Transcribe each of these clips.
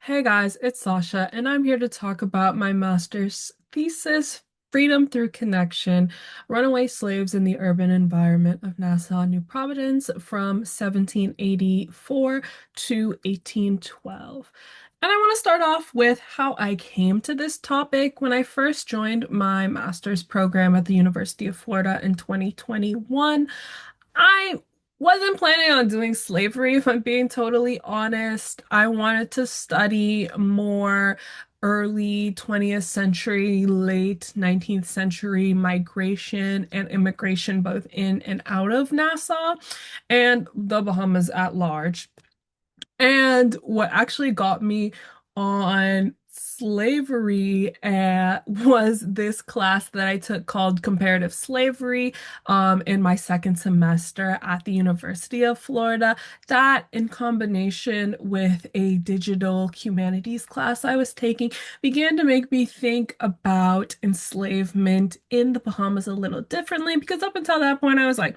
Hey guys, it's Sasha, and I'm here to talk about my master's thesis, Freedom Through Connection, Runaway Slaves in the Urban Environment of Nassau, New Providence from 1784 to 1812. And I want to start off with how I came to this topic. When I first joined my master's program at the University of Florida in 2021, I wasn't planning on doing slavery, if I'm being totally honest. I wanted to study more early 20th century, late 19th century migration and immigration, both in and out of Nassau and the Bahamas at large. And what actually got me on slavery was this class that I took called Comparative Slavery in my second semester at the University of Florida. That, in combination with a digital humanities class I was taking, began to make me think about enslavement in the Bahamas a little differently because up until that point, I was like,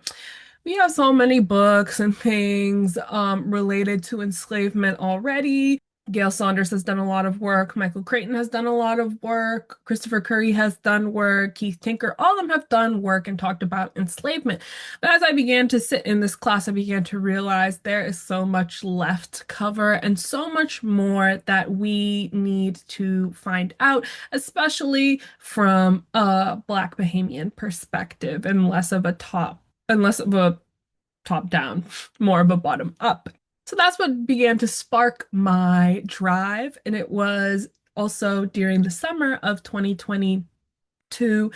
we have so many books and things related to enslavement already. Gail Saunders has done a lot of work. Michael Crichton has done a lot of work. Christopher Curry has done work. Keith Tinker, all of them have done work and talked about enslavement. But as I began to sit in this class, I began to realize there is so much left to cover and so much more that we need to find out, especially from a Black Bahamian perspective and less of a top down, more of a bottom up. So that's what began to spark my drive. And it was also during the summer of 2022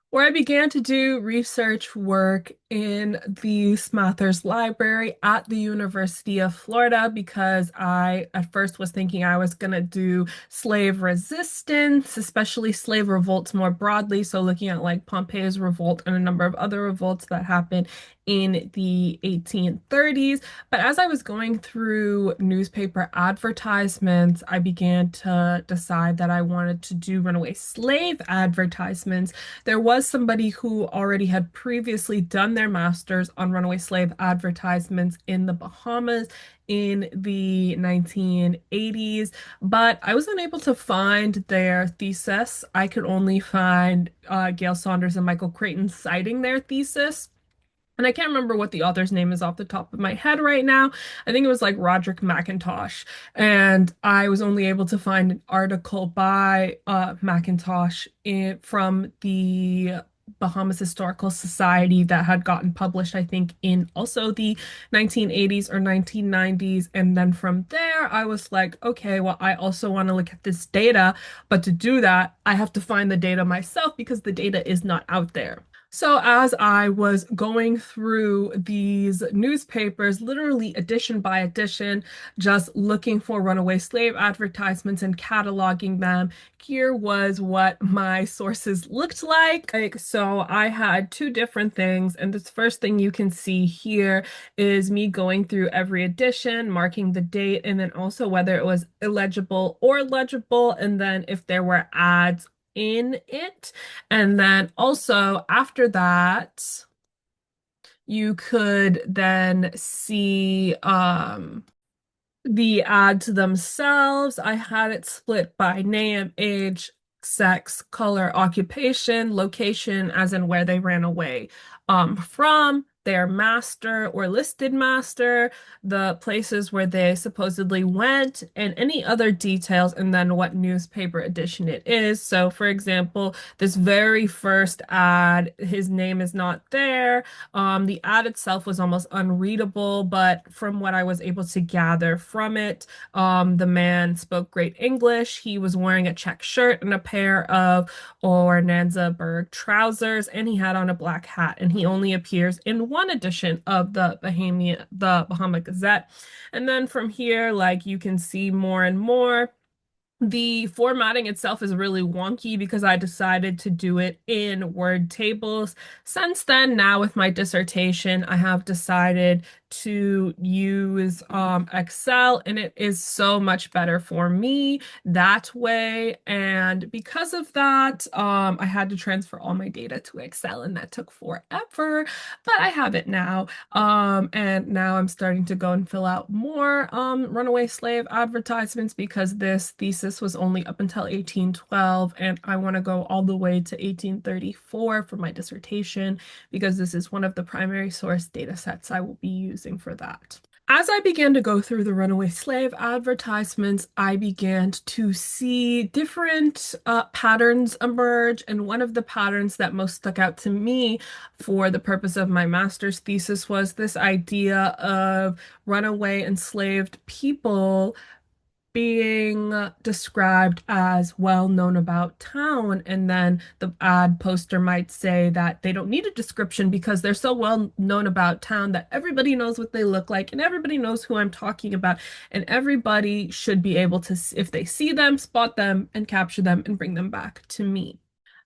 where I began to do research work in the Smathers Library at the University of Florida because I at first was thinking I was going to do slave resistance, especially slave revolts more broadly. So looking at like Pompey's revolt and a number of other revolts that happened in the 1830s. But as I was going through newspaper advertisements, I began to decide that I wanted to do runaway slave advertisements. There was somebody who already had previously done their master's on runaway slave advertisements in the Bahamas in the 1980s, but I was unable to find their thesis. I could only find Gail Saunders and Michael Crichton citing their thesis. And I can't remember what the author's name is off the top of my head right now. I think it was like Roderick McIntosh. And I was only able to find an article by McIntosh from the Bahamas Historical Society that had gotten published, I think, in also the 1980s or 1990s. And then from there, I was like, okay, well, I also want to look at this data. But to do that, I have to find the data myself because the data is not out there. So as I was going through these newspapers, literally edition by edition, just looking for runaway slave advertisements and cataloging them, here was what my sources looked like. So I had two different things, and this first thing you can see here is me going through every edition, marking the date, and then also whether it was illegible or legible, and then if there were ads in it. And then also after that, you could then see the ads themselves. I had it split by name, age, sex, color, occupation, location, as in where they ran away from, their master or listed master, the places where they supposedly went, and any other details, and then what newspaper edition it is. So, for example, this very first ad, his name is not there. The ad itself was almost unreadable, but from what I was able to gather from it, the man spoke great English. He was wearing a check shirt and a pair of Ornanza trousers, and he had on a black hat. And he only appears in one edition of the Bahama Gazette. And then from here, like you can see more and more. The formatting itself is really wonky because I decided to do it in word tables. Since then, now with my dissertation, I have decided to use Excel, and it is so much better for me that way. And because of that, I had to transfer all my data to Excel, and that took forever, but I have it now. And now I'm starting to go and fill out more runaway slave advertisements because this thesis was only up until 1812, and I want to go all the way to 1834 for my dissertation because this is one of the primary source data sets I will be using for that. As I began to go through the runaway slave advertisements, I began to see different patterns emerge. And one of the patterns that most stuck out to me for the purpose of my master's thesis was this idea of runaway enslaved people being described as well known about town, and then the ad poster might say that they don't need a description because they're so well known about town that everybody knows what they look like and everybody knows who I'm talking about, and everybody should be able to, if they see them, spot them and capture them and bring them back to me.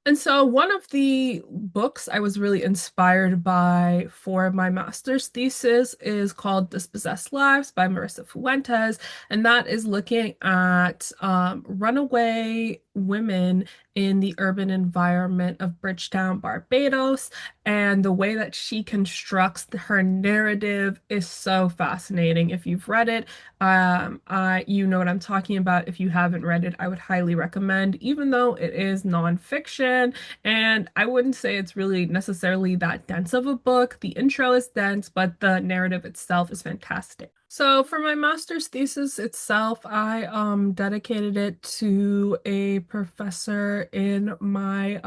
And so one of the books I was really inspired by for my master's thesis is called Dispossessed Lives by Marissa Fuentes, and that is looking at runaway women in the urban environment of Bridgetown, Barbados, and the way that she constructs her narrative is so fascinating. If you've read it, you know what I'm talking about. If you haven't read it, I would highly recommend, even though it is nonfiction, and I wouldn't say it's really necessarily that dense of a book. The intro is dense, but the narrative itself is fantastic. So for my master's thesis itself, I dedicated it to a professor in my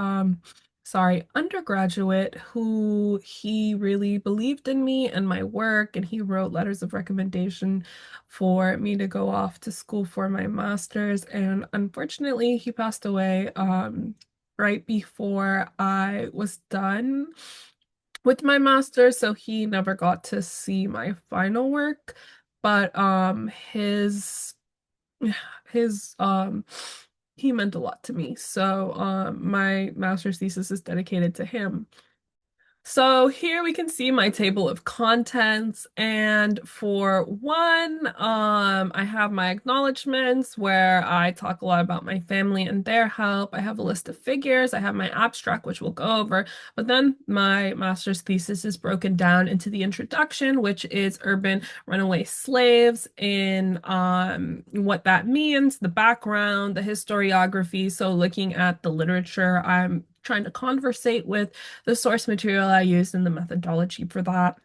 undergraduate, who he really believed in me and my work, and he wrote letters of recommendation for me to go off to school for my master's. And unfortunately, he passed away right before I was done with my master's, so he never got to see my final work. But his he meant a lot to me. So my master's thesis is dedicated to him. So here we can see my table of contents, and for one, I have my acknowledgments where I talk a lot about my family and their help. I have a list of figures. I have my abstract, which we'll go over, but then my master's thesis is broken down into the introduction, which is urban runaway slaves, in what that means, the background, the historiography. So looking at the literature, I'm trying to conversate with the source material I used and the methodology for that.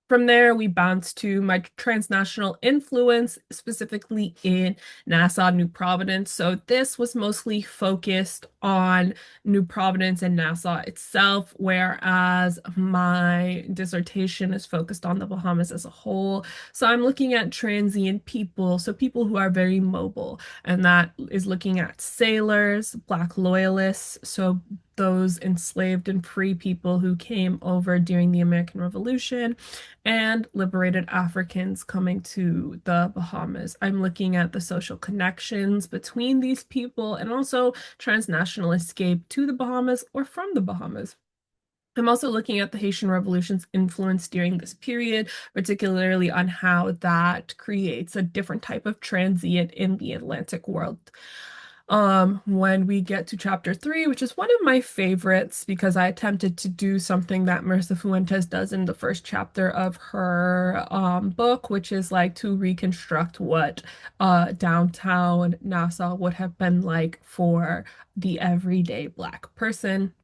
From there, we bounce to my transnational influence, specifically in Nassau, New Providence. So this was mostly focused on New Providence and Nassau itself, whereas my dissertation is focused on the Bahamas as a whole. So I'm looking at transient people, so people who are very mobile, and that is looking at sailors, Black loyalists, so those enslaved and free people who came over during the American Revolution, and liberated Africans coming to the Bahamas. I'm looking at the social connections between these people and also transnational escape to the Bahamas or from the Bahamas. I'm also looking at the Haitian Revolution's influence during this period, particularly on how that creates a different type of transient in the Atlantic world. When we get to chapter 3, which is one of my favorites because I attempted to do something that Marissa Fuentes does in the first chapter of her book, which is like to reconstruct what downtown Nassau would have been like for the everyday Black person.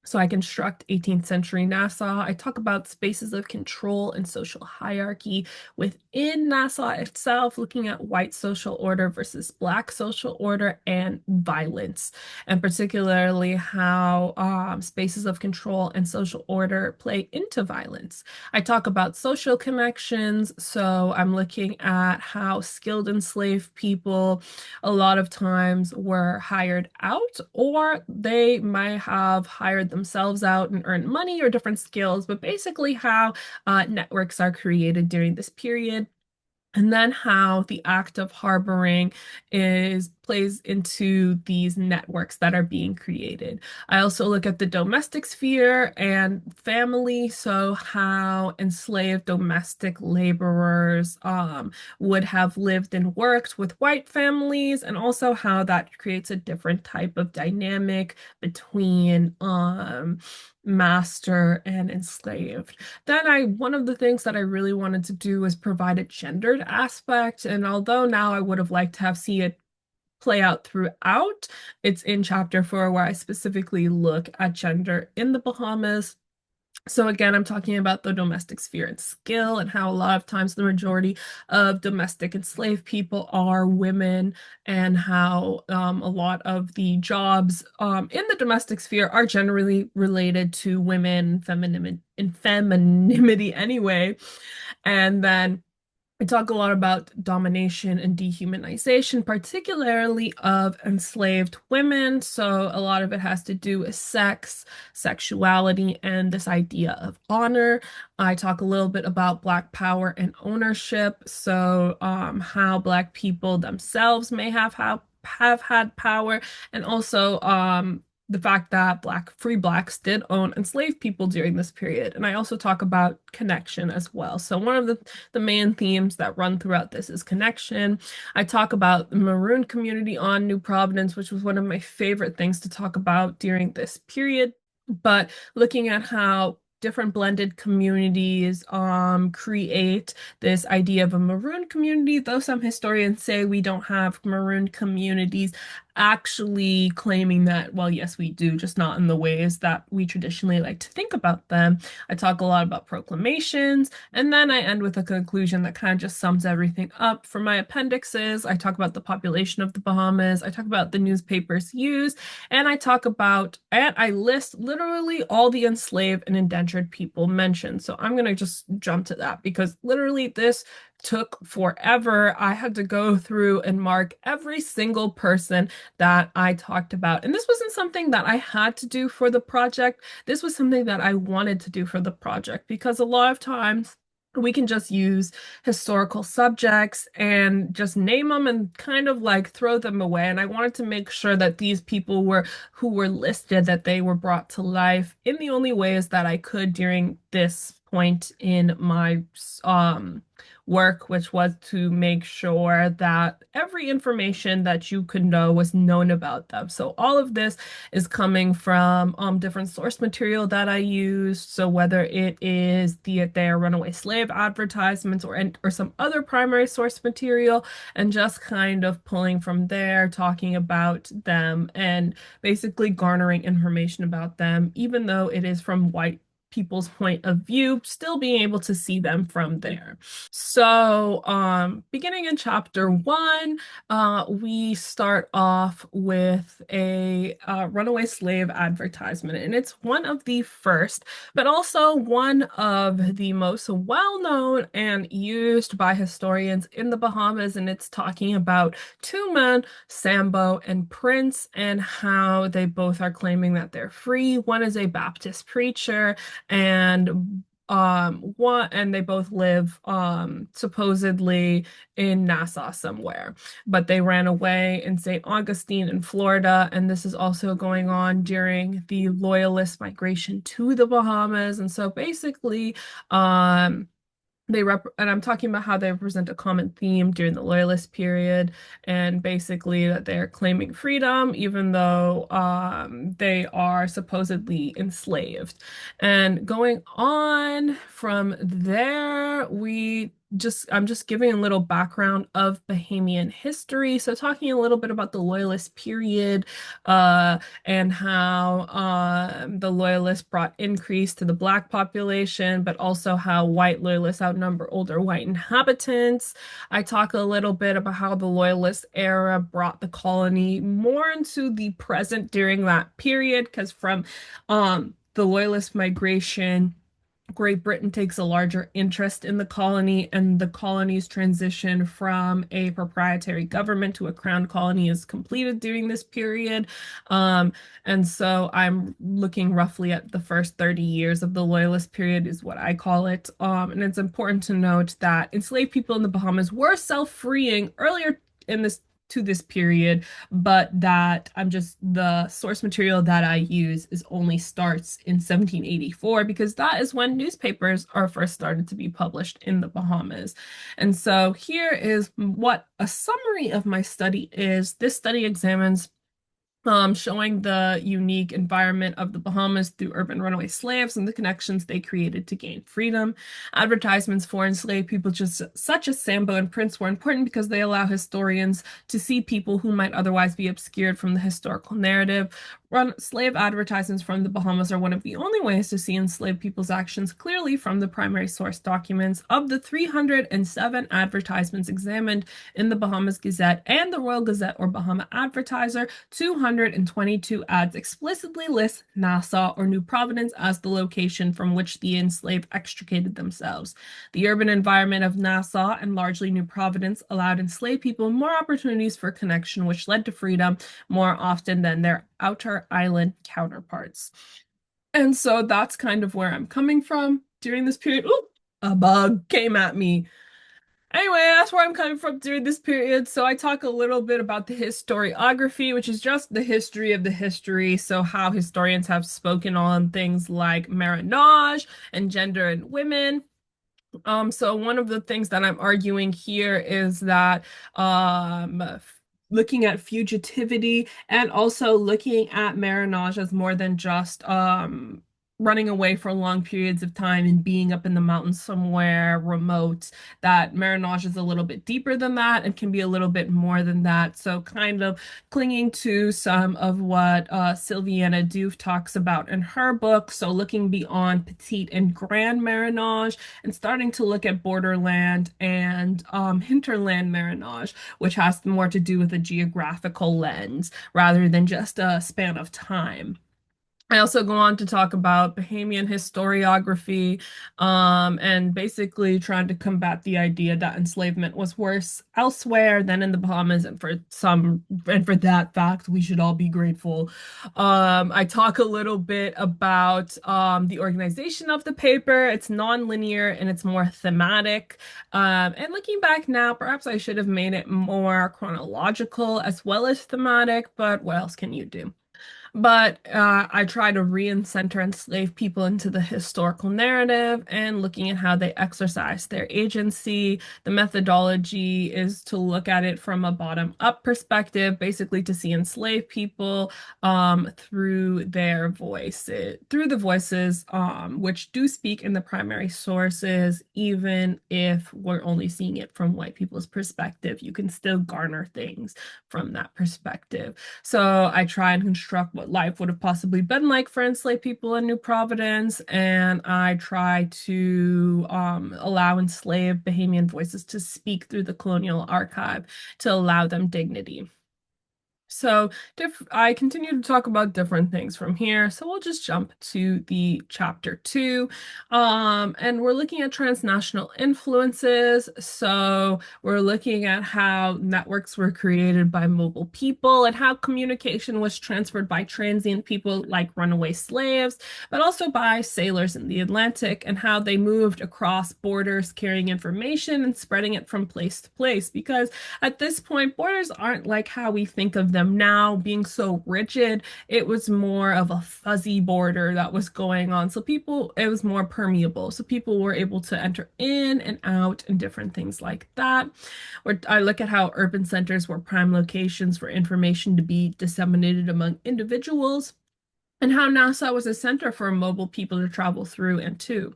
So I construct 18th century Nassau. I talk about spaces of control and social hierarchy within Nassau itself, looking at white social order versus Black social order and violence, and particularly how spaces of control and social order play into violence. I talk about social connections, so I'm looking at how skilled enslaved people a lot of times were hired out, or they might have hired themselves out and earned money or different skills, but basically how networks are created during this period. And then how the act of harboring is plays into these networks that are being created. I also look at the domestic sphere and family, so how enslaved domestic laborers would have lived and worked with white families, and also how that creates a different type of dynamic between master and enslaved. Then one of the things that I really wanted to do was provide a gendered aspect, and although now I would have liked to have seen it play out throughout, it's in chapter 4 where I specifically look at gender in the Bahamas. So again, I'm talking about the domestic sphere and skill, and how a lot of times the majority of domestic enslaved people are women, and how a lot of the jobs in the domestic sphere are generally related to women, femininity anyway. And then I talk a lot about domination and dehumanization, particularly of enslaved women. So a lot of it has to do with sex, sexuality, and this idea of honor. I talk a little bit about Black power and ownership. So how Black people themselves may have had power, and also the fact that free Blacks did own enslaved people during this period. And I also talk about connection as well. So one of the main themes that run throughout this is connection. I talk about the Maroon community on New Providence, which was one of my favorite things to talk about during this period. But looking at how different blended communities create this idea of a Maroon community, though some historians say we don't have Maroon communities, actually claiming that, well, yes, we do, just not in the ways that we traditionally like to think about them. I talk a lot about proclamations, and then I end with a conclusion that kind of just sums everything up. For my appendixes, I talk about the population of the Bahamas, I talk about the newspapers used, and I list literally all the enslaved and indentured people mentioned. So I'm going to just jump to that because literally this took forever. I had to go through and mark every single person that I talked about. And this wasn't something that I had to do for the project. This was something that I wanted to do for the project because a lot of times we can just use historical subjects and just name them and kind of like throw them away. And I wanted to make sure that these people who were listed, that they were brought to life in the only ways that I could during this point in my work, which was to make sure that every information that you could know was known about them. So all of this is coming from different source material that I used. So whether it is their runaway slave advertisements or some other primary source material, and just kind of pulling from there, talking about them and basically garnering information about them, even though it is from white people's point of view, still being able to see them from there. So, beginning in chapter 1, we start off with a runaway slave advertisement, and it's one of the first, but also one of the most well-known and used by historians in the Bahamas, and it's talking about two men, Sambo and Prince, and how they both are claiming that they're free. One is a Baptist preacher, and they both live supposedly in Nassau somewhere, but they ran away in St. Augustine in Florida, and this is also going on during the Loyalist migration to the Bahamas. And so basically and I'm talking about how they represent a common theme during the Loyalist period, and basically that they're claiming freedom even though they are supposedly enslaved. And going on from there, I'm just giving a little background of Bahamian history. So talking a little bit about the Loyalist period, and how the Loyalists brought increase to the Black population, but also how white Loyalists outnumber older white inhabitants. I talk a little bit about how the Loyalist era brought the colony more into the present during that period, because from the Loyalist migration, Great Britain takes a larger interest in the colony, and the colony's transition from a proprietary government to a crown colony is completed during this period. And so I'm looking roughly at the first 30 years of the Loyalist period, is what I call it. And it's important to note that enslaved people in the Bahamas were self-freeing earlier in this to this period, but that I'm just the source material that I use is only starts in 1784 because that is when newspapers are first started to be published in the Bahamas. And so here is what a summary of my study is. This study examines showing the unique environment of the Bahamas through urban runaway slaves and the connections they created to gain freedom. Advertisements for enslaved people, just such as Sambo and Prince, were important because they allow historians to see people who might otherwise be obscured from the historical narrative. Slave advertisements from the Bahamas are one of the only ways to see enslaved people's actions clearly from the primary source documents. Of the 307 advertisements examined in the Bahamas Gazette and the Royal Gazette or Bahama Advertiser, 222 ads explicitly list Nassau or New Providence as the location from which the enslaved extricated themselves. The urban environment of Nassau and largely New Providence allowed enslaved people more opportunities for connection, which led to freedom more often than their outer island counterparts. And so that's kind of where I'm coming from during this period. Ooh, a bug came at me. Anyway, that's where I'm coming from during this period. So I talk a little bit about the historiography, which is just the history of the history. So how historians have spoken on things like marriage and gender and women. So one of the things that I'm arguing here is that looking at fugitivity and also looking at marriage as more than just running away for long periods of time and being up in the mountains somewhere remote, that marriage is a little bit deeper than that and can be a little bit more than that. So kind of clinging to some of what Sylviana Diouf talks about in her book. So looking beyond petite and grand marriage and starting to look at borderland and hinterland marriage, which has more to do with a geographical lens rather than just a span of time. I also go on to talk about Bahamian historiography, and basically trying to combat the idea that enslavement was worse elsewhere than in the Bahamas, and for that fact, we should all be grateful. I talk a little bit about the organization of the paper. It's non-linear and it's more thematic. And looking back now, perhaps I should have made it more chronological as well as thematic, but what else can you do? But I try to re-center enslaved people into the historical narrative and looking at how they exercise their agency. The methodology is to look at it from a bottom-up perspective, basically to see enslaved people through the voices which do speak in the primary sources, even if we're only seeing it from white people's perspective. You can still garner things from that perspective. So I try and construct what life would have possibly been like for enslaved people in New Providence, and I try to allow enslaved Bahamian voices to speak through the colonial archive to allow them dignity. So I continue to talk about different things from here. So we'll just jump to the chapter 2. And we're looking at transnational influences. So we're looking at how networks were created by mobile people and how communication was transferred by transient people like runaway slaves, but also by sailors in the Atlantic, and how they moved across borders carrying information and spreading it from place to place. Because at this point, borders aren't like how we think of them now, being so rigid. It was more of a fuzzy border that was going on. So it was more permeable. So people were able to enter in and out and different things like that. Where I look at how urban centers were prime locations for information to be disseminated among individuals, and how Nassau was a center for mobile people to travel through and to.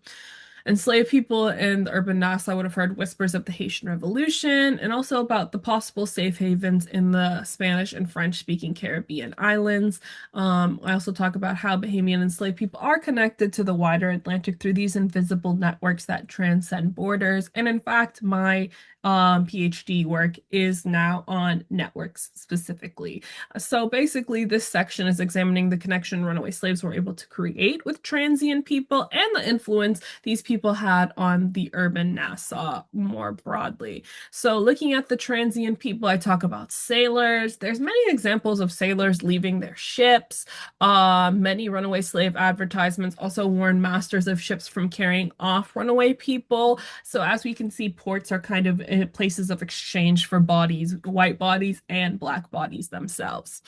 Enslaved people in the urban Nassau would have heard whispers of the Haitian Revolution and also about the possible safe havens in the Spanish and French-speaking Caribbean islands. I also talk about how Bahamian enslaved people are connected to the wider Atlantic through these invisible networks that transcend borders. And in fact, my PhD work is now on networks specifically. So basically, this section is examining the connection runaway slaves were able to create with transient people and the influence these people had on the urban Nassau more broadly. So looking at the transient people, I talk about sailors. There's many examples of sailors leaving their ships. Many runaway slave advertisements also warn masters of ships from carrying off runaway people. So as we can see, ports are kind of places of exchange for bodies, white bodies and black bodies themselves.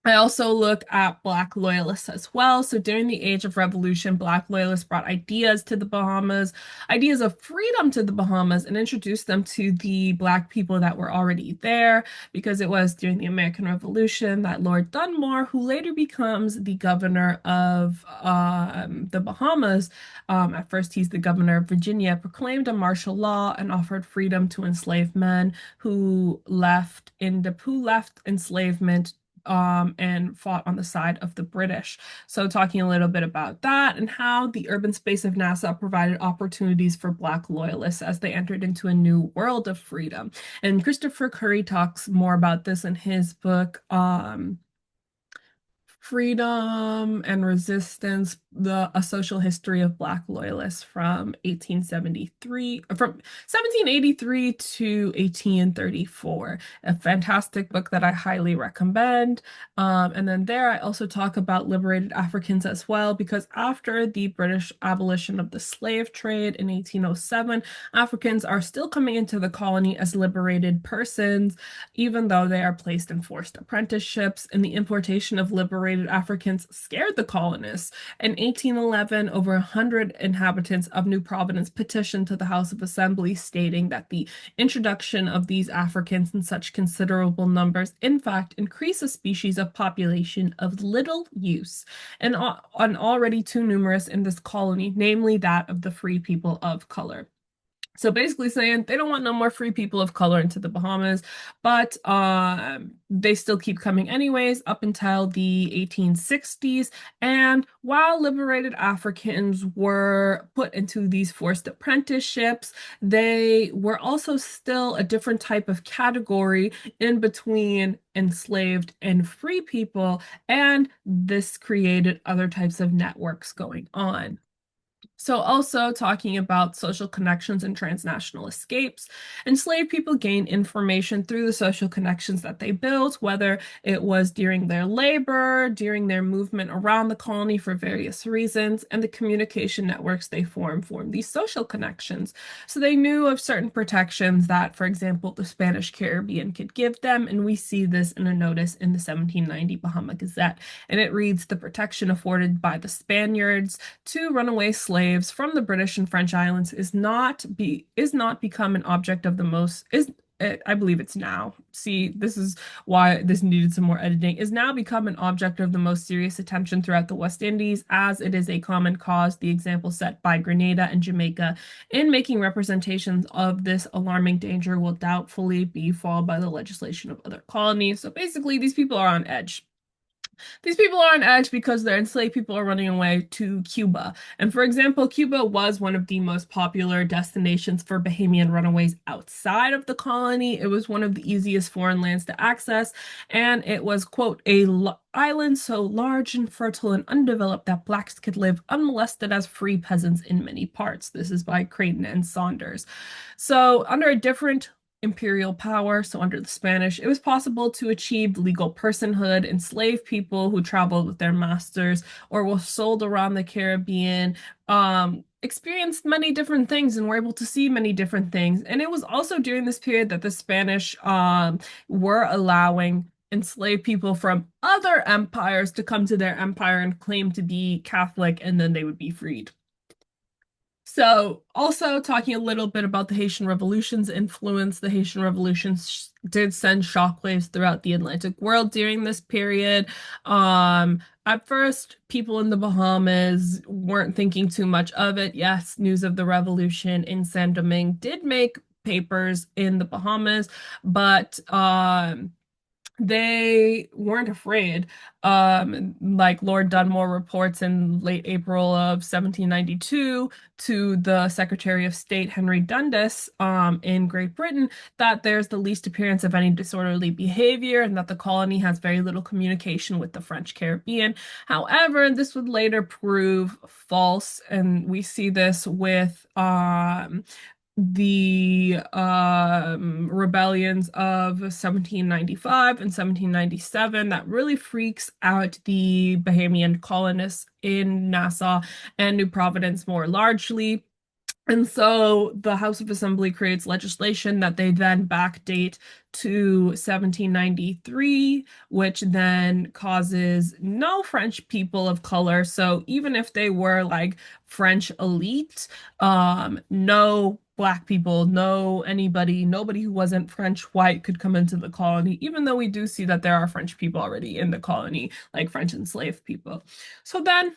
I also look at Black loyalists as well. So during the Age of Revolution, Black loyalists brought ideas to the Bahamas, ideas of freedom to the Bahamas, and introduced them to the Black people that were already there, because it was during the American Revolution that Lord Dunmore, who later becomes the governor of the Bahamas, at first he's the governor of Virginia, proclaimed a martial law and offered freedom to enslaved men who left enslavement and fought on the side of the British. So talking a little bit about that and how the urban space of Nassau provided opportunities for Black loyalists as they entered into a new world of freedom. And Christopher Curry talks more about this in his book, Freedom and Resistance, a Social History of Black Loyalists from 1783 to 1834. A fantastic book that I highly recommend. And then there I also talk about liberated Africans as well, because after the British abolition of the slave trade in 1807, Africans are still coming into the colony as liberated persons, even though they are placed in forced apprenticeships, and the importation of liberated Africans scared the colonists. In 1811, over 100 inhabitants of New Providence petitioned to the House of Assembly stating that the introduction of these Africans in such considerable numbers, in fact, increase a species of population of little use and already too numerous in this colony, namely that of the free people of color. So basically saying they don't want no more free people of color into the Bahamas, but they still keep coming anyways up until the 1860s. And while liberated Africans were put into these forced apprenticeships, they were also still a different type of category in between enslaved and free people, and this created other types of networks going on. So also talking about social connections and transnational escapes. Enslaved people gain information through the social connections that they built, whether it was during their labor, during their movement around the colony for various reasons, and the communication networks they form these social connections. So they knew of certain protections that, for example, the Spanish Caribbean could give them, and we see this in a notice in the 1790 Bahama Gazette, and it reads, "The protection afforded by the Spaniards to runaway slaves from the British and French islands is not become an object of the most is I believe it's now. See, this is why this needed some more editing. Is now become an object of the most serious attention throughout the West Indies, as it is a common cause. The example set by Grenada and Jamaica in making representations of this alarming danger will doubtfully be followed by the legislation of other colonies." So basically, these people are on edge. These people are on edge because their enslaved people are running away to Cuba. And for example, Cuba was one of the most popular destinations for Bahamian runaways outside of the colony. It was one of the easiest foreign lands to access, and it was, quote, island so large and fertile and undeveloped that blacks could live unmolested as free peasants in many parts. This is by Creighton and Saunders. So under a different imperial power, so under the Spanish, it was possible to achieve legal personhood. Enslaved people who traveled with their masters or were sold around the Caribbean experienced many different things and were able to see many different things. And it was also during this period that the Spanish were allowing enslaved people from other empires to come to their empire and claim to be Catholic, and then they would be freed. So, also talking a little bit about the Haitian Revolution's influence, the Haitian Revolution did send shockwaves throughout the Atlantic world during this period. At first, people in the Bahamas weren't thinking too much of it. Yes, news of the revolution in Saint-Domingue did make papers in the Bahamas, but they weren't afraid. Like Lord Dunmore reports in late April of 1792 to the Secretary of State Henry Dundas in Great Britain that there's the least appearance of any disorderly behavior and that the colony has very little communication with the French Caribbean. However, this would later prove false, and we see this with the rebellions of 1795 and 1797 that really freaks out the Bahamian colonists in Nassau and New Providence more largely. And so the House of Assembly creates legislation that they then backdate to 1793, which then causes no French people of color. So even if they were like French elite, no Black people, no anybody, nobody who wasn't French white could come into the colony, even though we do see that there are French people already in the colony, like French enslaved people. So then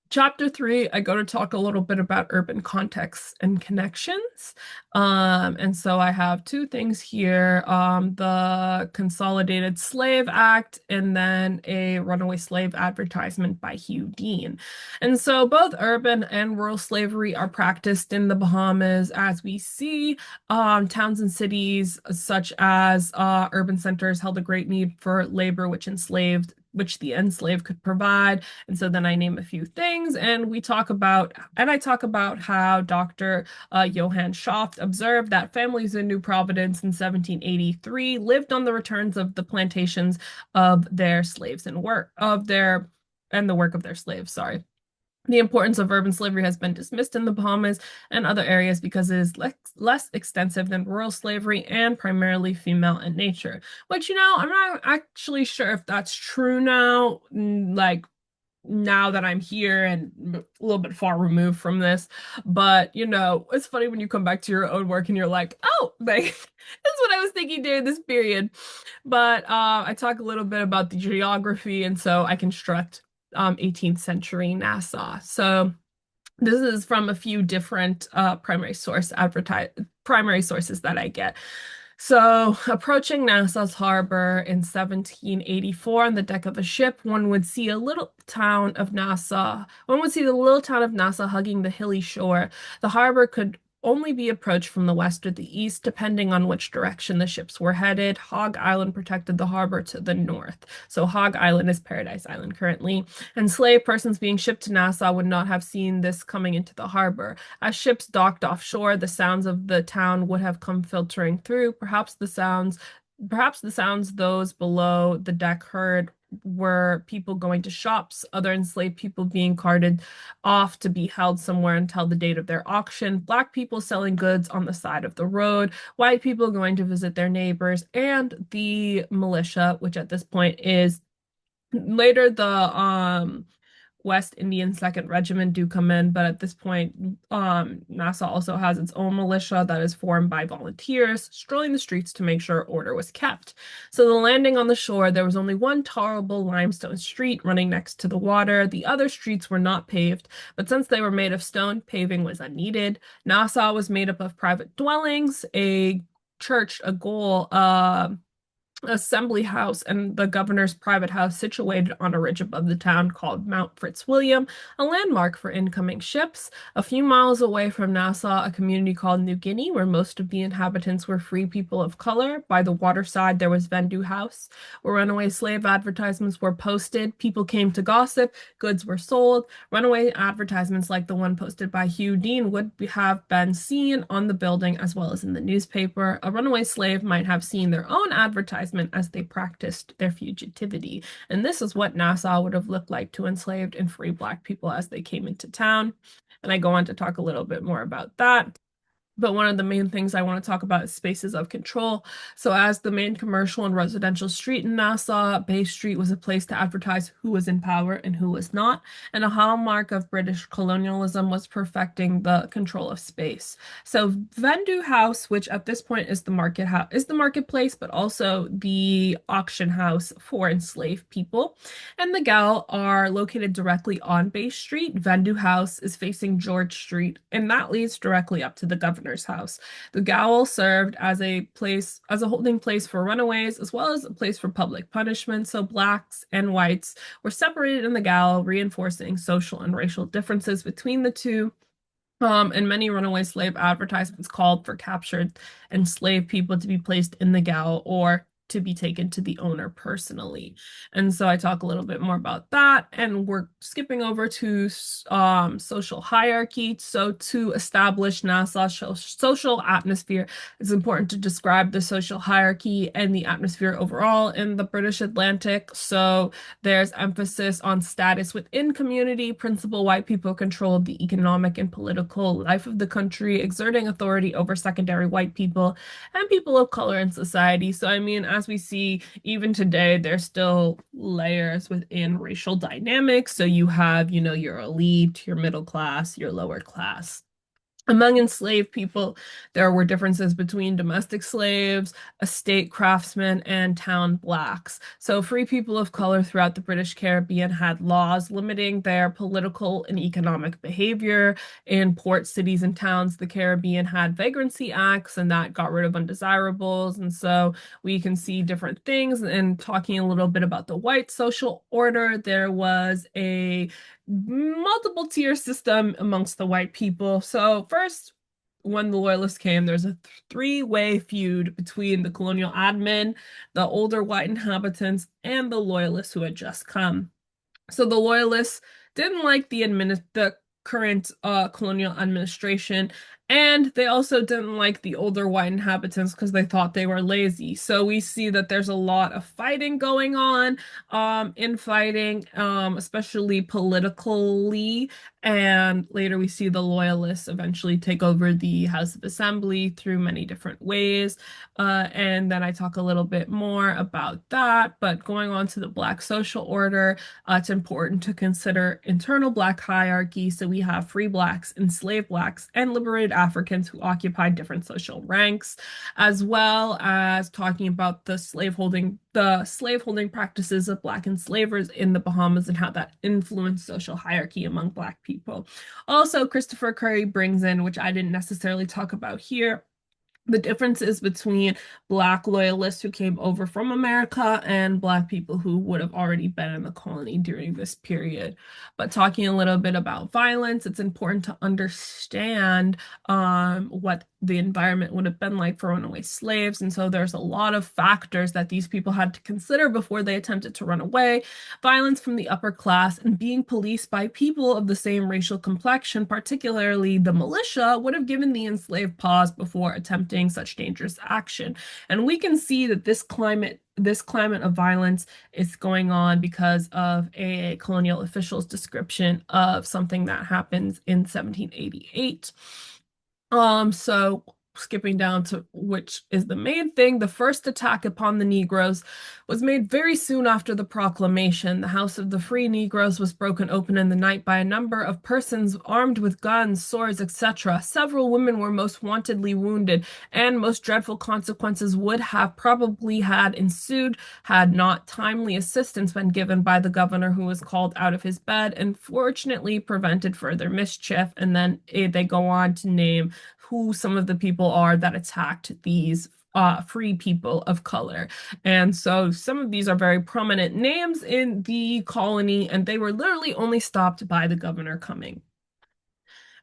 Chapter 3, I go to talk a little bit about urban contexts and connections. And so I have two things here, the Consolidated Slave Act and then a runaway slave advertisement by Hugh Dean. And so both urban and rural slavery are practiced in the Bahamas, as we see. Towns and cities such as urban centers held a great need for labor, which the enslaved could provide. And so then I name a few things, and I talk about how Dr. Johann Schaft observed that families in New Providence in 1783 lived on the returns of the plantations of their slaves and the work of their slaves, sorry. The importance of urban slavery has been dismissed in the Bahamas and other areas because it is less extensive than rural slavery and primarily female in nature. Which, I'm not actually sure if that's true now. Like, now that I'm here and a little bit far removed from this. But, it's funny when you come back to your own work and you're like, oh, like, this is what I was thinking during this period. But I talk a little bit about the geography, and so I construct 18th century Nassau. So this is from a few different primary sources that I get. So, approaching Nassau's harbor in 1784 on the deck of a ship, one would see a little town of Nassau. One would see the little town of Nassau hugging the hilly shore. The harbor could only be approached from the west or the east, depending on which direction the ships were headed. Hog Island protected the harbor to the north. So, Hog Island is Paradise Island currently. Enslaved persons being shipped to Nassau would not have seen this coming into the harbor. As ships docked offshore, the sounds of the town would have come filtering through. Perhaps the sounds those below the deck heard were people going to shops, other enslaved people being carted off to be held somewhere until the date of their auction, Black people selling goods on the side of the road, white people going to visit their neighbors, and the militia, which at this point is later the West Indian Second Regiment do come in, but at this point, Nassau also has its own militia that is formed by volunteers, strolling the streets to make sure order was kept. So the landing on the shore, there was only one tarable limestone street running next to the water. The other streets were not paved, but since they were made of stone, paving was unneeded. Nassau was made up of private dwellings, a church, a goal, assembly house, and the governor's private house situated on a ridge above the town called Mount Fitzwilliam, a landmark for incoming ships. A few miles away from Nassau, a community called New Guinea, where most of the inhabitants were free people of color. By the waterside, there was Vendue House, where runaway slave advertisements were posted. People came to gossip, goods were sold. Runaway advertisements like the one posted by Hugh Dean have been seen on the building as well as in the newspaper. A runaway slave might have seen their own advertisement as they practiced their fugitivity. And this is what Nassau would have looked like to enslaved and free Black people as they came into town. And I go on to talk a little bit more about that. But one of the main things I want to talk about is spaces of control. So, as the main commercial and residential street in Nassau, Bay Street was a place to advertise who was in power and who was not. And a hallmark of British colonialism was perfecting the control of space. So, Vendue House, which at this point is the marketplace, but also the auction house for enslaved people, and the Gal are located directly on Bay Street. Vendue House is facing George Street, and that leads directly up to the governor's house. The Gaol served as a holding place for runaways, as well as a place for public punishment. So blacks and whites were separated in the Gaol, reinforcing social and racial differences between the two. And many runaway slave advertisements called for captured enslaved people to be placed in the Gaol or to be taken to the owner personally. And so I talk a little bit more about that, and we're skipping over to social hierarchy. So to establish Nassau's social atmosphere, it's important to describe the social hierarchy and the atmosphere overall in the British Atlantic. So there's emphasis on status within community. Principal white people controlled the economic and political life of the country, exerting authority over secondary white people and people of color in society. So, I mean, as we see, even today, there's still layers within racial dynamics. So you have, your elite, your middle class, your lower class. Among enslaved people, there were differences between domestic slaves, estate craftsmen, and town blacks. So, free people of color throughout the British Caribbean had laws limiting their political and economic behavior. In port cities and towns, the Caribbean had vagrancy acts, and that got rid of undesirables. And so, we can see different things. And talking a little bit about the white social order, there was a multiple tier system amongst the white people. So first, when the loyalists came, there's a three-way feud between the colonial admin, the older white inhabitants, and the loyalists who had just come. So the loyalists didn't like the current colonial administration, and they also didn't like the older white inhabitants because they thought they were lazy. So we see that there's a lot of fighting going on, infighting, especially politically. And later we see the loyalists eventually take over the House of Assembly through many different ways. And then I talk a little bit more about that. But going on to the Black social order, it's important to consider internal Black hierarchy. So we have free Blacks, enslaved Blacks, and liberated Africans who occupied different social ranks, as well as talking about the slaveholding practices of Black enslavers in the Bahamas and how that influenced social hierarchy among Black people. Also, Christopher Curry brings in, which I didn't necessarily talk about here, the differences between Black loyalists who came over from America and Black people who would have already been in the colony during this period. But talking a little bit about violence, it's important to understand what the environment would have been like for runaway slaves. And so there's a lot of factors that these people had to consider before they attempted to run away. Violence from the upper class and being policed by people of the same racial complexion, particularly the militia, would have given the enslaved pause before attempting such dangerous action. And we can see that this climate of violence is going on because of a colonial official's description of something that happens in 1788. So skipping down to which is the main thing, the first attack upon the Negroes was made very soon after the proclamation. The House of the Free Negroes was broken open in the night by a number of persons armed with guns, swords, etc. Several women were most wantedly wounded, and most dreadful consequences would have probably had ensued had not timely assistance been given by the governor, who was called out of his bed and fortunately prevented further mischief. And then they go on to name who some of the people are that attacked these free people of color. And so some of these are very prominent names in the colony, and they were literally only stopped by the governor coming.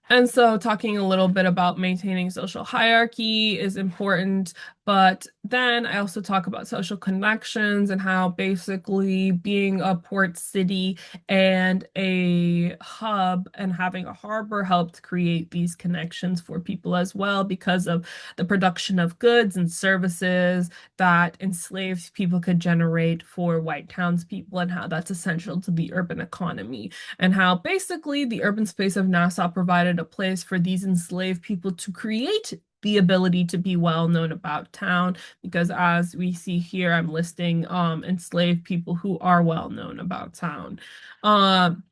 And so talking a little bit about maintaining social hierarchy is important, but then I also talk about social connections and how basically being a port city and a hub and having a harbor helped create these connections for people as well because of the production of goods and services that enslaved people could generate for white townspeople, and how that's essential to the urban economy, and how basically the urban space of Nassau provided a place for these enslaved people to create the ability to be well known about town, because as we see here, I'm listing enslaved people who are well known about town. And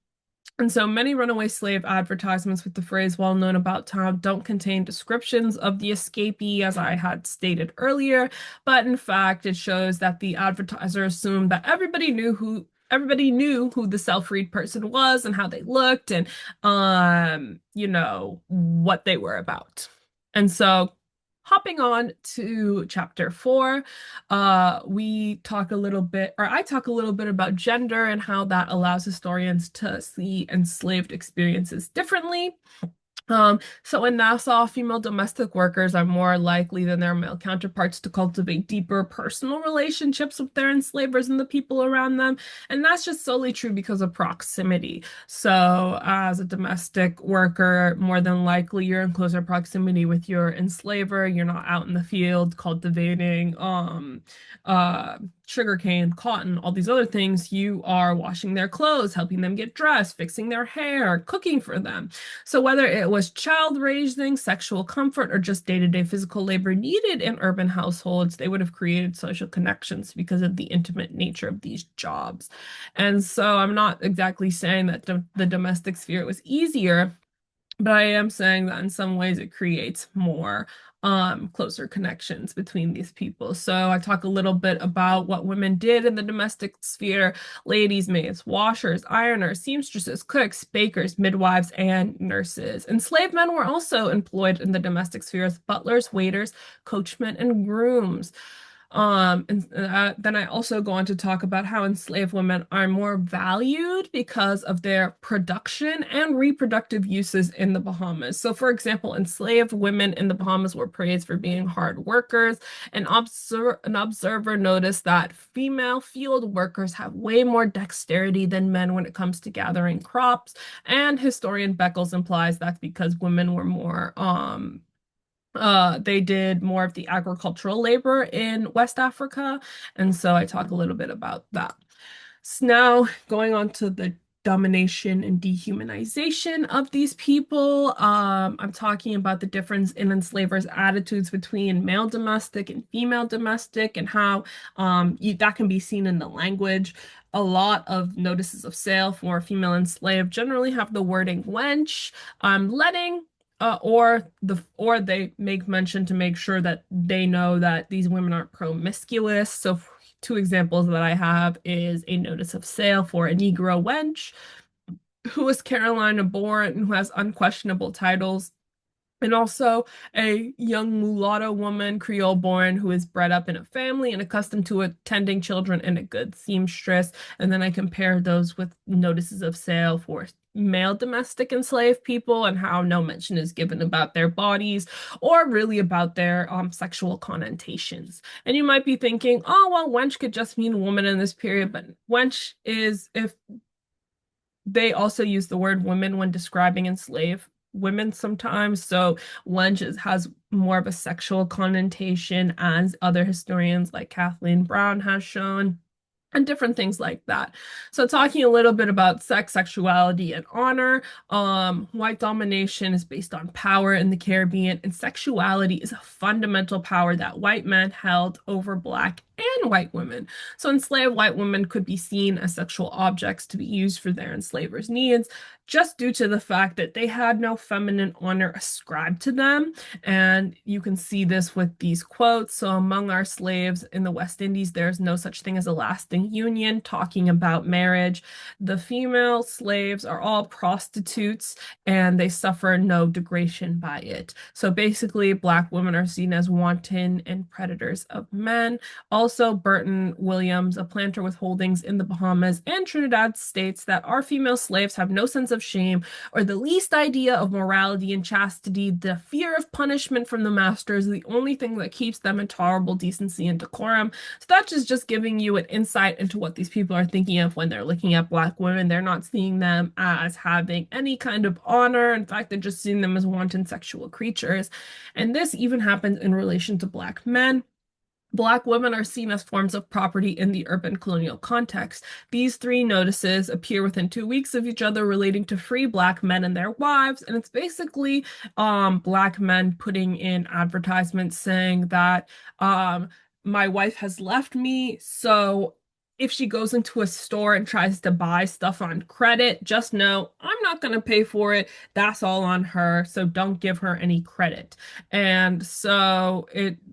so many runaway slave advertisements with the phrase well known about town don't contain descriptions of the escapee, as I had stated earlier, but in fact, it shows that the advertiser assumed that everybody knew who the self-freed person was and how they looked and what they were about. And so hopping on to chapter 4, we talk a little bit, or I talk a little bit about gender and how that allows historians to see enslaved experiences differently. So in Nassau, female domestic workers are more likely than their male counterparts to cultivate deeper personal relationships with their enslavers and the people around them. And that's just solely true because of proximity. So as a domestic worker, more than likely you're in closer proximity with your enslaver. You're not out in the field cultivating sugarcane, cotton, all these other things. You are washing their clothes, helping them get dressed, fixing their hair, cooking for them. So whether it was child raising, sexual comfort, or just day-to-day physical labor needed in urban households, they would have created social connections because of the intimate nature of these jobs. And so I'm not exactly saying that the domestic sphere was easier, but I am saying that in some ways it creates more closer connections between these people. So I talk a little bit about what women did in the domestic sphere: ladies' maids, washers, ironers, seamstresses, cooks, bakers, midwives, and nurses. Enslaved men were also employed in the domestic sphere as butlers, waiters, coachmen, and grooms. And then I also go on to talk about how enslaved women are more valued because of their production and reproductive uses in the Bahamas. So, for example, enslaved women in the Bahamas were praised for being hard workers. An observer noticed that female field workers have way more dexterity than men when it comes to gathering crops. And historian Beckles implies that's because women were more they did more of the agricultural labor in West Africa. And so I talk a little bit about that. So now going on to the domination and dehumanization of these people. I'm talking about the difference in enslavers' attitudes between male domestic and female domestic and how that can be seen in the language. A lot of notices of sale for female enslaved generally have the wording wench, letting, or they make mention to make sure that they know that these women aren't promiscuous. So two examples that I have is a notice of sale for a Negro wench who is Carolina born and who has unquestionable titles, and also a young mulatto woman, Creole born, who is bred up in a family and accustomed to attending children and a good seamstress. And then I compare those with notices of sale for male domestic enslaved people and how no mention is given about their bodies or really about their sexual connotations. And you might be thinking, oh, well, wench could just mean woman in this period, but wench is if they also use the word women when describing enslaved women sometimes. So has more of a sexual connotation, as other historians like Kathleen Brown has shown, and different things like that. So talking a little bit about sex, sexuality, and honor. White domination is based on power in the Caribbean, and sexuality is a fundamental power that white men held over Black and white women. So enslaved white women could be seen as sexual objects to be used for their enslavers' needs, just due to the fact that they had no feminine honor ascribed to them. And you can see this with these quotes. So among our slaves in the West Indies, there's no such thing as a lasting union, talking about marriage. The female slaves are all prostitutes and they suffer no degradation by it. So basically, Black women are seen as wanton and predators of men. Also, Burton Williams, a planter with holdings in the Bahamas and Trinidad, states that our female slaves have no sense of shame or the least idea of morality and chastity. The fear of punishment from the master is the only thing that keeps them in tolerable decency and decorum. So that's just giving you an insight into what these people are thinking of when they're looking at Black women. They're not seeing them as having any kind of honor. In fact, they're just seeing them as wanton sexual creatures. And this even happens in relation to Black men. Black women are seen as forms of property in the urban colonial context. These three notices appear within 2 weeks of each other relating to free Black men and their wives, and it's basically Black men putting in advertisements saying that my wife has left me, so if she goes into a store and tries to buy stuff on credit, just know I'm not going to pay for it. That's all on her, so don't give her any credit. And so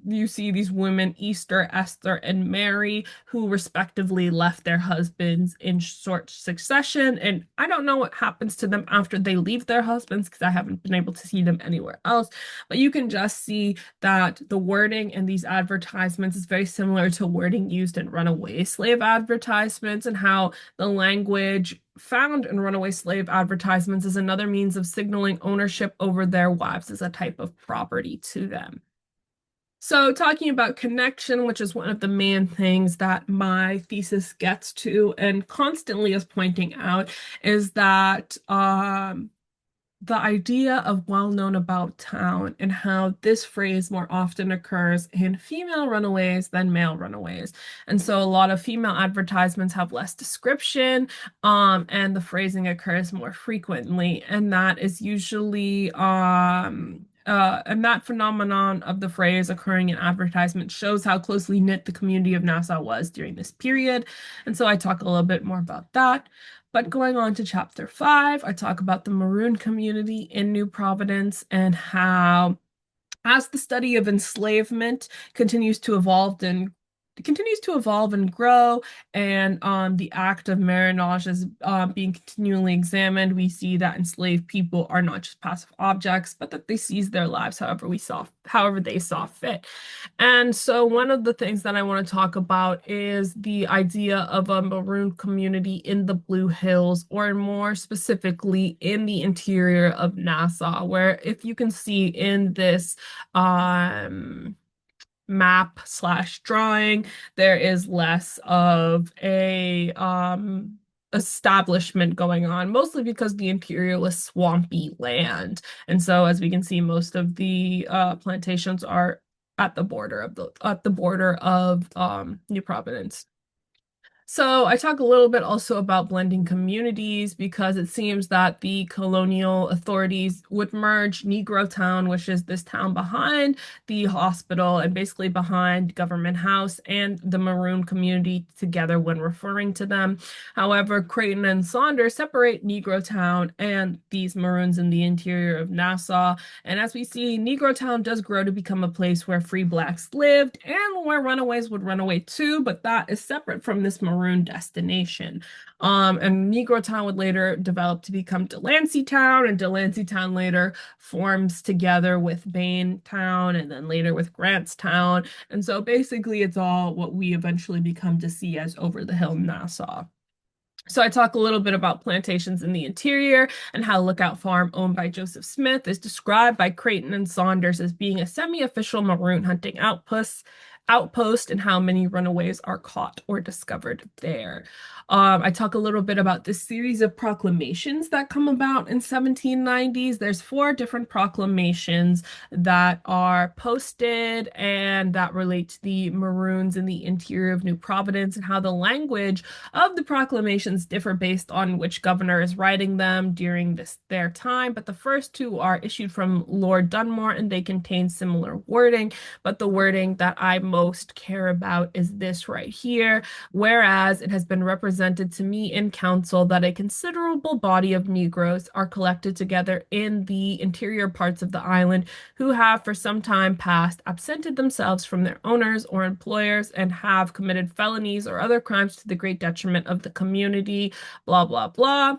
you see these women, Easter, Esther, and Mary, who respectively left their husbands in short succession. And I don't know what happens to them after they leave their husbands because I haven't been able to see them anywhere else. But you can just see that the wording in these advertisements is very similar to wording used in runaway slave advertisements and how the language found in runaway slave advertisements as another means of signaling ownership over their wives as a type of property to them. So, talking about connection, which is one of the main things that my thesis gets to and constantly is pointing out, is that the idea of well known about town and how this phrase more often occurs in female runaways than male runaways. And so a lot of female advertisements have less description, and the phrasing occurs more frequently. And that is usually and that phenomenon of the phrase occurring in advertisements shows how closely knit the community of Nassau was during this period. And so I talk a little bit more about that. But going on to chapter 5, I talk about the Maroon community in New Providence and how, as the study of enslavement continues to evolve and grow, and the act of marriage is being continually examined, we see that enslaved people are not just passive objects, but that they seize their lives however they saw fit. And so one of the things that I want to talk about is the idea of a Maroon community in the Blue Hills, or more specifically in the interior of Nassau, where if you can see in this map slash drawing, there is less of a establishment going on, mostly because the interior was swampy land. And so as we can see, most of the plantations are at the border of New Providence. So I talk a little bit also about blending communities because it seems that the colonial authorities would merge Negro Town, which is this town behind the hospital and basically behind Government House, and the Maroon community together when referring to them. However, Creighton and Saunders separate Negro Town and these Maroons in the interior of Nassau. And as we see, Negro Town does grow to become a place where free blacks lived and where runaways would run away to, but that is separate from this Maroon destination. And Negro Town would later develop to become Delancey Town, and Delancey Town later forms together with Bain Town and then later with Grants Town. And so basically it's all what we eventually become to see as over the hill Nassau. So I talk a little bit about plantations in the interior and how Lookout Farm, owned by Joseph Smith, is described by Creighton and Saunders as being a semi-official maroon hunting outpost, and how many runaways are caught or discovered there. I talk a little bit about this series of proclamations that come about in 1790s. There's 4 different proclamations that are posted and that relate to the Maroons in the interior of New Providence, and how the language of the proclamations differ based on which governor is writing them during their time. But the first 2 are issued from Lord Dunmore, and they contain similar wording. But the wording that I most care about is this right here. Whereas it has been represented to me in council that a considerable body of Negroes are collected together in the interior parts of the island, who have for some time past absented themselves from their owners or employers, and have committed felonies or other crimes to the great detriment of the community, blah, blah, blah.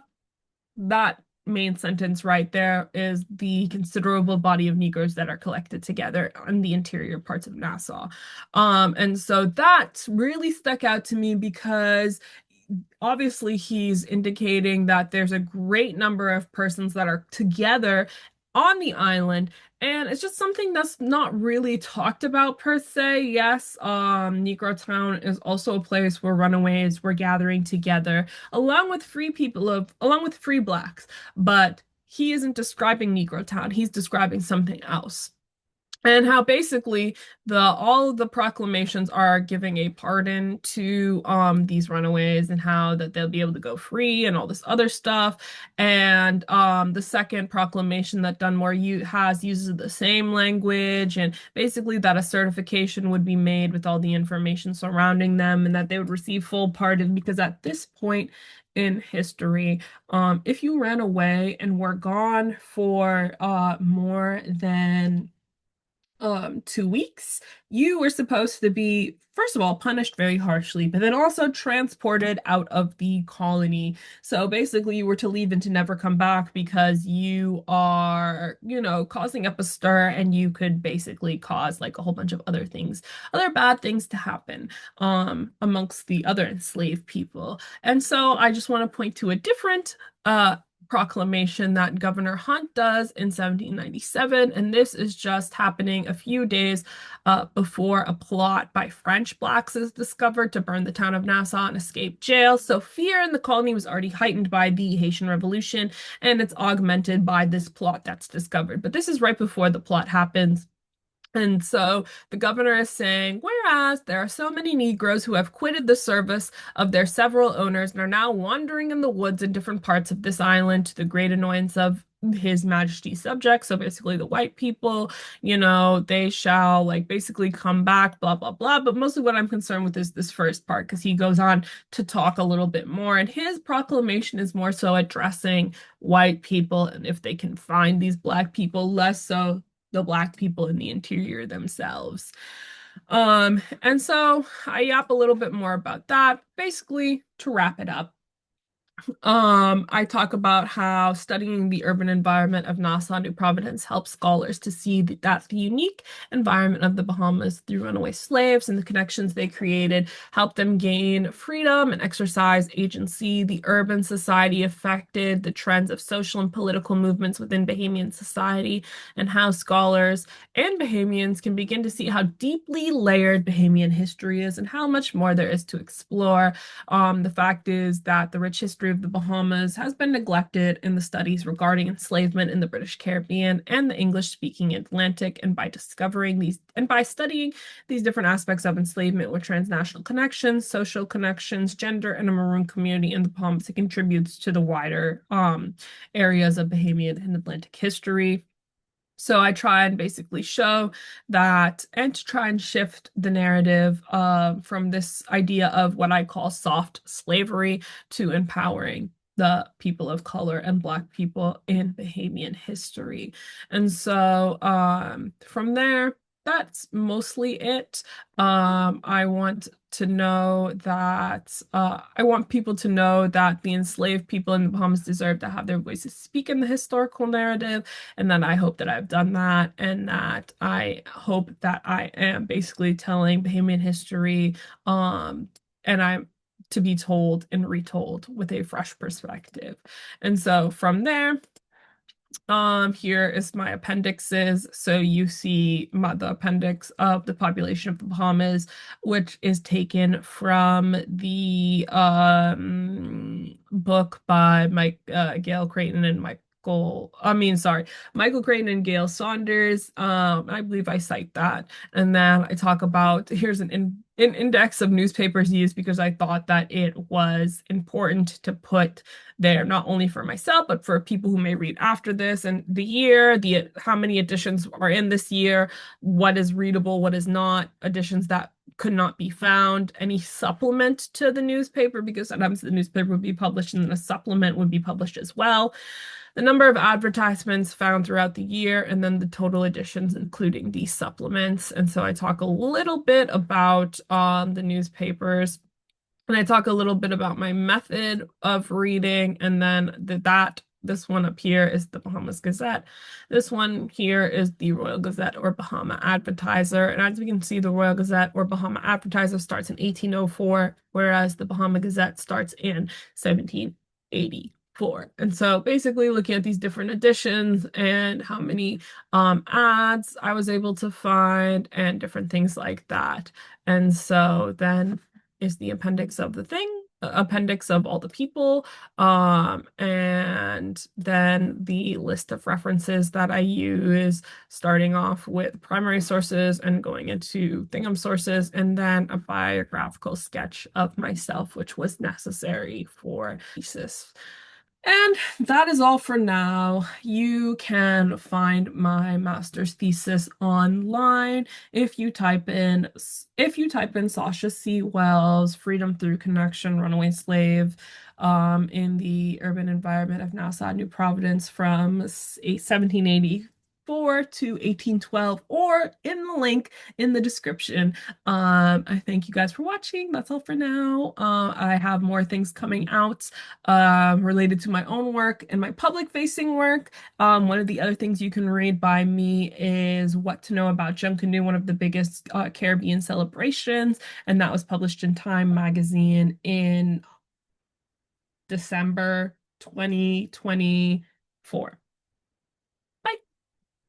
That main sentence right there is the considerable body of Negroes that are collected together in the interior parts of Nassau. And so that really stuck out to me because obviously he's indicating that there's a great number of persons that are together on the island, and it's just something that's not really talked about per se. Yes, Negro Town is also a place where runaways were gathering together along with free blacks, but he isn't describing Negro Town, he's describing something else. And how basically all of the proclamations are giving a pardon to these runaways, and how that they'll be able to go free and all this other stuff. And the second proclamation that Dunmore uses the same language, and basically that a certification would be made with all the information surrounding them, and that they would receive full pardon, because at this point in history, if you ran away and were gone for more than 2 weeks, you were supposed to be, first of all, punished very harshly, but then also transported out of the colony. So basically, you were to leave and to never come back because you are, causing up a stir and you could basically cause like a whole bunch of other things, other bad things to happen, amongst the other enslaved people. And so I just want to point to a different, proclamation that Governor Hunt does in 1797, and this is just happening a few days before a plot by French blacks is discovered to burn the town of Nassau and escape jail. So fear in the colony was already heightened by the Haitian Revolution, and it's augmented by this plot that's discovered. But this is right before the plot happens. And so the governor is saying, whereas there are so many Negroes who have quitted the service of their several owners and are now wandering in the woods in different parts of this island to the great annoyance of His Majesty's subjects, so basically the white people, they shall like basically come back, blah, blah, blah. But mostly what I'm concerned with is this first part because he goes on to talk a little bit more. And his proclamation is more so addressing white people and if they can find these black people, less so the black people in the interior themselves. And so I yap a little bit more about that. Basically, to wrap it up, I talk about how studying the urban environment of Nassau, New Providence helps scholars to see that the unique environment of the Bahamas through runaway slaves and the connections they created helped them gain freedom and exercise agency. The urban society affected the trends of social and political movements within Bahamian society, and how scholars and Bahamians can begin to see how deeply layered Bahamian history is and how much more there is to explore. The fact is that the rich history of the Bahamas has been neglected in the studies regarding enslavement in the British Caribbean and the English-speaking Atlantic, and by studying these different aspects of enslavement with transnational connections, social connections, gender, and a Maroon community in the Bahamas, it contributes to the wider areas of Bahamian and Atlantic history. So I try and basically show that and to try and shift the narrative from this idea of what I call soft slavery to empowering the people of color and Black people in Bahamian history. And so from there, that's mostly it. I want to know that I want people to know that the enslaved people in the Bahamas deserve to have their voices speak in the historical narrative, and then I hope that I've done that, and that I hope that I am basically telling Bahamian history, and I'm to be told and retold with a fresh perspective. And so from there, here is my appendixes. So you see the appendix of the population of the Bahamas, which is taken from the book by Gail Creighton and Michael Creighton and Gail Saunders. I believe I cite that. And then I talk about, here's an index of newspapers used because I thought that it was important to put there, not only for myself, but for people who may read after this, and the year, how many editions are in this year, what is readable, what is not, editions that could not be found, any supplement to the newspaper, because sometimes the newspaper would be published and then a supplement would be published as well, the number of advertisements found throughout the year, and then the total editions, including these supplements. And so I talk a little bit about the newspapers, and I talk a little bit about my method of reading, and then this one up here is the Bahamas Gazette. This one here is the Royal Gazette or Bahama Advertiser. And as we can see, the Royal Gazette or Bahama Advertiser starts in 1804, whereas the Bahama Gazette starts in 1784. And so basically looking at these different editions and how many ads I was able to find and different things like that. And so then is the appendix of appendix of all the people, and then the list of references that I use, starting off with primary sources and going into Thingam sources, and then a biographical sketch of myself, which was necessary for thesis. And that is all for now. You can find my master's thesis online if you type in Sasha C. Wells, Freedom Through Connection, Runaway Slave, in the urban environment of Nassau, New Providence from 1784 1804 to 1812, or in the link in the description. I thank you guys for watching. That's all for now. I have more things coming out related to my own work and my public-facing work. One of the other things you can read by me is What to Know About Junkanoo, one of the biggest Caribbean celebrations, and that was published in Time magazine in December 2024.